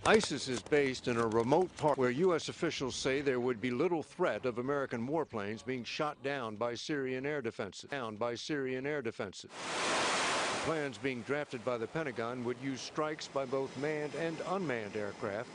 ISIS is based in a remote part where U.S. officials say there would be little threat of American warplanes being shot down by Syrian air defenses. The plans being drafted by the Pentagon would use strikes by both manned and unmanned aircraft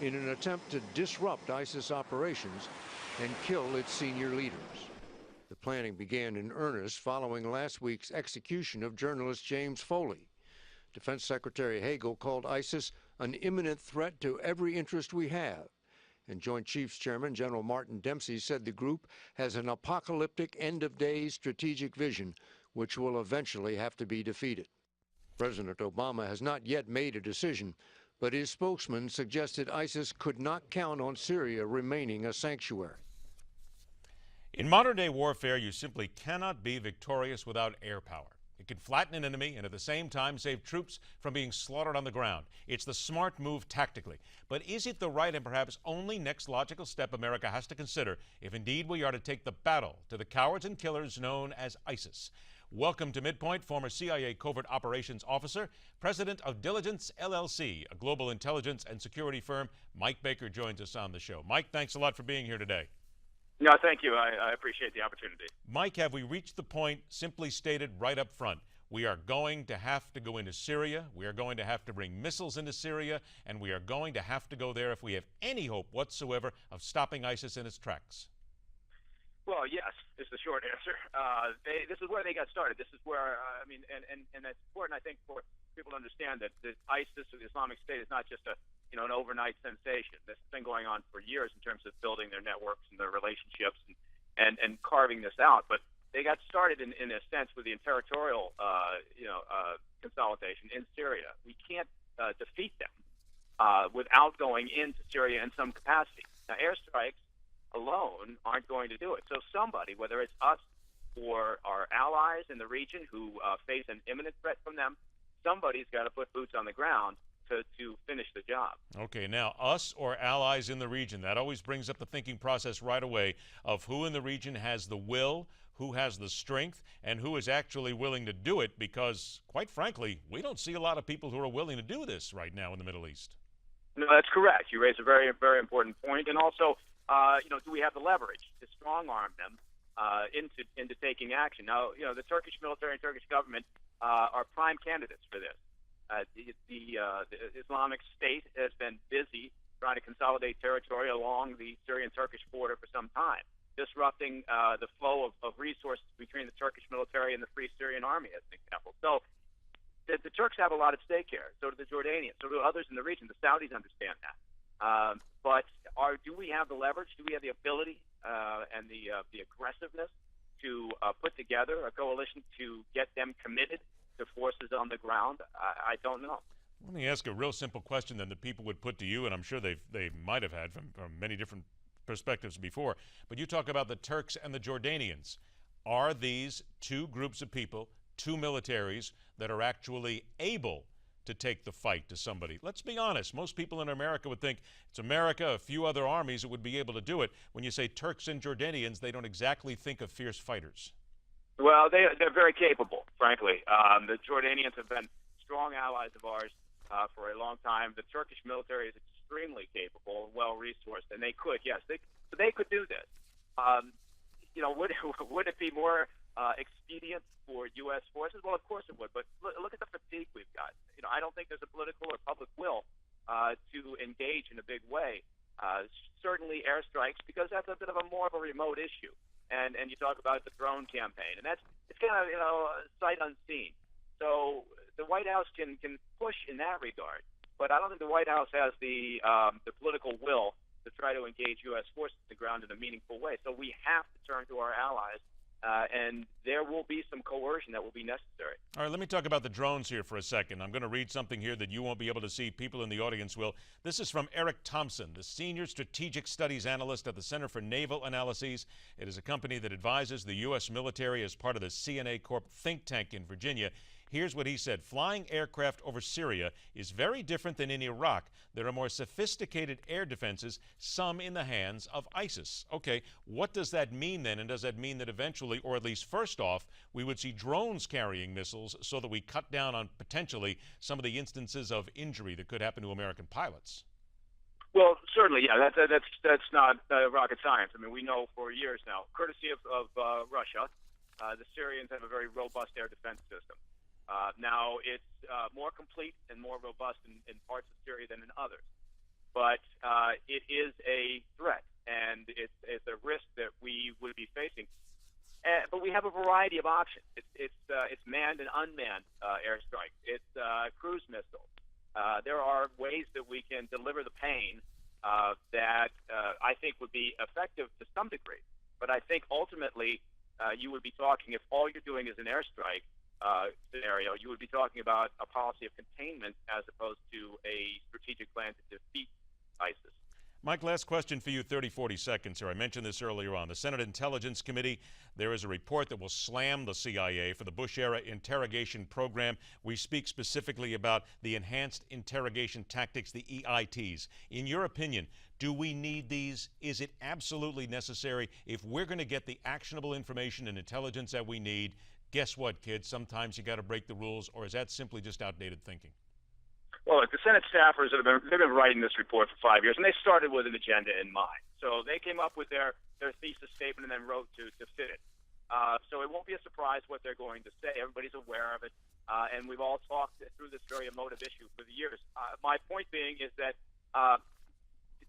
in an attempt to disrupt ISIS operations and kill its senior leaders. The planning began in earnest following last week's execution of journalist James Foley. Defense Secretary Hagel called ISIS an imminent threat to every interest we have. And Joint Chiefs Chairman General Martin Dempsey said the group has an apocalyptic end-of-days strategic vision which will eventually have to be defeated. President Obama has not yet made a decision, but his spokesman suggested ISIS could not count on Syria remaining a sanctuary. In modern-day warfare, you simply cannot be victorious without air power. It can flatten an enemy and at the same time save troops from being slaughtered on the ground. It's the smart move tactically. But is it the right and perhaps only next logical step America has to consider if indeed we are to take the battle to the cowards and killers known as ISIS? Welcome to MidPoint, former CIA Covert Operations Officer, President of Diligence LLC, a global intelligence and security firm. Mike Baker joins us on the show. Mike, thanks a lot for being here today. No, thank you. I appreciate the opportunity. Mike, have we reached the point, simply stated right up front, we are going to have to go into Syria, we are going to have to bring missiles into Syria, and we are going to have to go there if we have any hope whatsoever of stopping ISIS in its tracks? Well, yes, is the short answer. This is where they got started. This is where, and it's important, I think, for people to understand that the ISIS or the Islamic State is not just an overnight sensation. This has been going on for years in terms of building their networks and their relationships and carving this out. But they got started in a sense with the territorial, consolidation in Syria. We can't defeat them without going into Syria in some capacity. Now, airstrikes alone aren't going to do it. So somebody, whether it's us or our allies in the region who face an imminent threat from them, somebody's got to put boots on the ground to finish the job. Okay, now us or allies in the region, that always brings up the thinking process right away of who in the region has the will, who has the strength, and who is actually willing to do it, because quite frankly, we don't see a lot of people who are willing to do this right now in the Middle East. No, that's correct. You raise a very, very important point. And also, do we have the leverage to strong-arm them into taking action? Now, the Turkish military and Turkish government are prime candidates for this. The Islamic State has been busy trying to consolidate territory along the Syrian-Turkish border for some time, disrupting the flow of resources between the Turkish military and the Free Syrian Army, as an example. So the Turks have a lot at stake here. So do the Jordanians. So do others in the region. The Saudis understand that. But do we have the leverage? Do we have the ability and the aggressiveness to put together a coalition to get them committed to forces on the ground? I don't know. Let me ask a real simple question then that people would put to you, and I'm sure they might have had from many different perspectives before. But you talk about the Turks and the Jordanians. Are these two groups of people, two militaries that are actually able to take the fight to somebody? Let's be honest. Most people in America would think it's America, a few other armies that would be able to do it. When you say Turks and Jordanians, they don't exactly think of fierce fighters. Well, they're very capable, frankly. The Jordanians have been strong allies of ours for a long time. The Turkish military is extremely capable, well-resourced, and they could, yes, they could do this. Would it be more expedient for U.S. forces? Well, of course it would, but look at the fatigue we've got. I don't think there's a political or public will to engage in a big way. Certainly airstrikes, because that's a bit of a more of a remote issue. And you talk about the drone campaign, and it's kind of sight unseen. So the White House can push in that regard, but I don't think the White House has the political will to try to engage U.S. forces on the ground in a meaningful way. So we have to turn to our allies, and there will be some coercion that will be necessary. All right, let me talk about the drones here for a second. I'm going to read something here that you won't be able to see. People in the audience will. This is from Eric Thompson, the Senior Strategic Studies Analyst at the Center for Naval Analyses. It is a company that advises the U.S. military as part of the CNA Corp think tank in Virginia. Here's what he said. Flying aircraft over Syria is very different than in Iraq. There are more sophisticated air defenses, some in the hands of ISIS. Okay, what does that mean then? And does that mean that eventually, or at least first off, we would see drones carrying missiles so that we cut down on potentially some of the instances of injury that could happen to American pilots? Well, certainly, yeah. That's not rocket science. I mean, we know for years now, courtesy of Russia, the Syrians have a very robust air defense system. Now, it's more complete and more robust in parts of Syria than in others, but it is a threat, and it's a risk that we would be facing. But we have a variety of options. It's manned and unmanned airstrike. It's cruise missiles. There are ways that we can deliver the pain that I think would be effective to some degree. But I think ultimately you would be talking, if all you're doing is an airstrike scenario, you would be talking about a policy of containment as opposed to a strategic plan to defeat ISIS. Mike, last question for you, 30, 40 seconds here. I mentioned this earlier on. The Senate Intelligence Committee, there is a report that will slam the CIA for the Bush-era interrogation program. We speak specifically about the enhanced interrogation tactics, the EITs. In your opinion, do we need these? Is it absolutely necessary? If we're going to get the actionable information and intelligence that we need, guess what, kids? Sometimes you got to break the rules, or is that simply just outdated thinking? Well, the Senate staffers they've been writing this report for 5 years, and they started with an agenda in mind. So they came up with their thesis statement and then wrote to fit it. So it won't be a surprise what they're going to say. Everybody's aware of it, and we've all talked through this very emotive issue for the years. My point being is that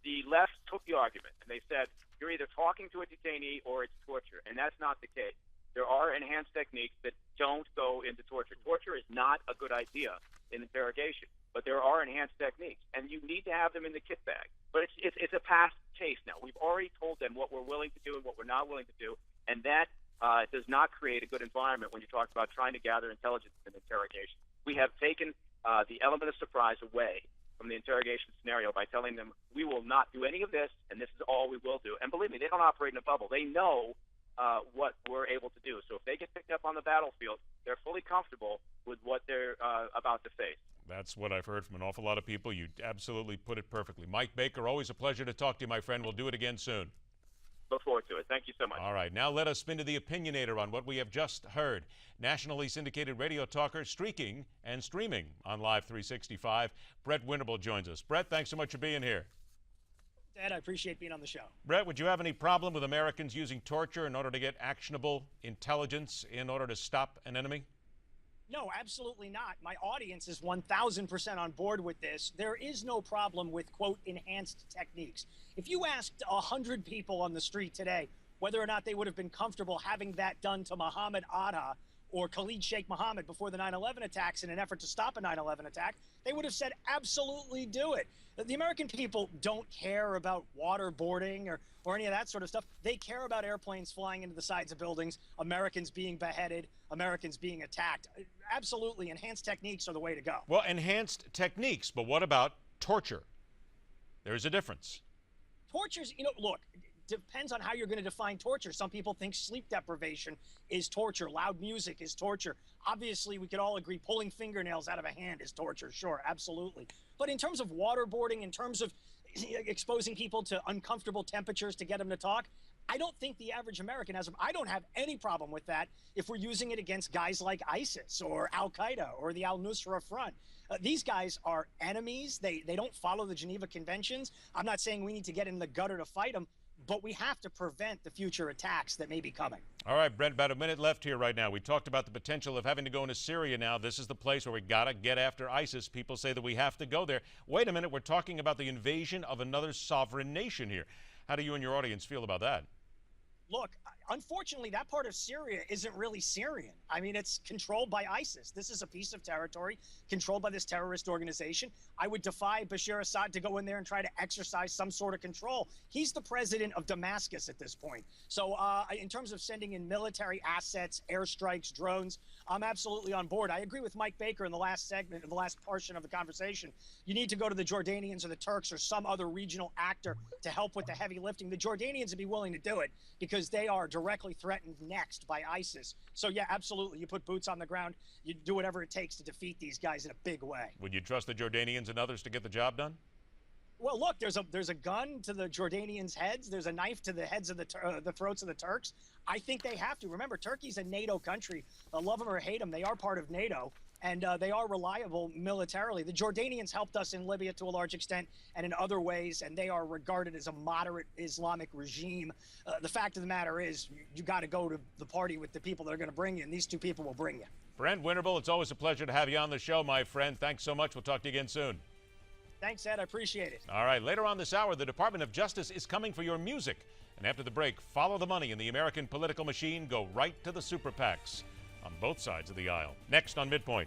the left took the argument, and they said, you're either talking to a detainee or it's torture, and that's not the case. There are enhanced techniques that don't go into torture. Torture is not a good idea in interrogation, but there are enhanced techniques, and you need to have them in the kit bag. But it's a past case now. We've already told them what we're willing to do and what we're not willing to do, and that does not create a good environment when you talk about trying to gather intelligence in interrogation. We have taken the element of surprise away from the interrogation scenario by telling them we will not do any of this, and this is all we will do. And believe me, they don't operate in a bubble. They know what we're able to do. So if they get picked up on the battlefield, they're fully comfortable with what they're about to face. That's what I've heard from an awful lot of people. You absolutely put it perfectly. Mike Baker, always a pleasure to talk to you, my friend. We'll do it again soon. Look forward to it. Thank you so much. All right, now let us spin to the opinionator on what we have just heard. Nationally syndicated radio talker, streaking and streaming on Live 365. Brett Winterble joins us. Brett, thanks so much for being here. Ed, I appreciate being on the show. Brett, would you have any problem with Americans using torture in order to get actionable intelligence in order to stop an enemy? No, absolutely not. My audience is 1,000% on board with this. There is no problem with, quote, enhanced techniques. If you asked 100 people on the street today whether or not they would have been comfortable having that done to Mohammed Atta or Khalid Sheikh Mohammed before the 9/11 attacks in an effort to stop a 9/11 attack, they would have said absolutely do it. The American people don't care about waterboarding or any of that sort of stuff. They care about airplanes flying into the sides of buildings, Americans being beheaded, Americans being attacked. Absolutely, enhanced techniques are the way to go. Well, enhanced techniques, but what about torture? There's a difference. Torture's, look, depends on how you're going to define torture. Some people think sleep deprivation is torture. Loud music is torture. Obviously, we could all agree pulling fingernails out of a hand is torture. Sure, absolutely. But in terms of waterboarding, in terms of exposing people to uncomfortable temperatures to get them to talk, I don't think the average American has. I don't have any problem with that if we're using it against guys like ISIS or Al-Qaeda or the Al-Nusra Front. These guys are enemies. They don't follow the Geneva Conventions. I'm not saying we need to get in the gutter to fight them, but we have to prevent the future attacks that may be coming. All right, Brent, about a minute left here right now. We talked about the potential of having to go into Syria now. This is the place where we got to get after ISIS. People say that we have to go there. Wait a minute, we're talking about the invasion of another sovereign nation here. How do you and your audience feel about that? Look, unfortunately, that part of Syria isn't really Syrian. I mean, it's controlled by ISIS. This is a piece of territory controlled by this terrorist organization. I would defy Bashar Assad to go in there and try to exercise some sort of control. He's the president of Damascus at this point. So in terms of sending in military assets, airstrikes, drones, I'm absolutely on board. I agree with Mike Baker in the last segment, in the last portion of the conversation. You need to go to the Jordanians or the Turks or some other regional actor to help with the heavy lifting. The Jordanians would be willing to do it because they are directly threatened next by ISIS. So yeah, absolutely. You put boots on the ground. You do whatever it takes to defeat these guys in a big way. Would you trust the Jordanians and others to get the job done? Well, look, there's a gun to the Jordanians' heads. There's a knife to the heads of the throats of the Turks. I think they have to. Remember, Turkey's a NATO country. Love them or hate them, they are part of NATO. and they are reliable militarily. The Jordanians helped us in Libya to a large extent and in other ways, and they are regarded as a moderate Islamic regime. The fact of the matter is, you got to go to the party with the people that are going to bring you, and these two people will bring you. Brett Winterble, it's always a pleasure to have you on the show, my friend. Thanks so much. We'll talk to you again soon. Thanks, Ed. I appreciate it. All right, later on this hour, the Department of Justice is coming for your music. And after the break, follow the money in the American political machine. Go right to the super PACs on both sides of the aisle. Next on MidPoint.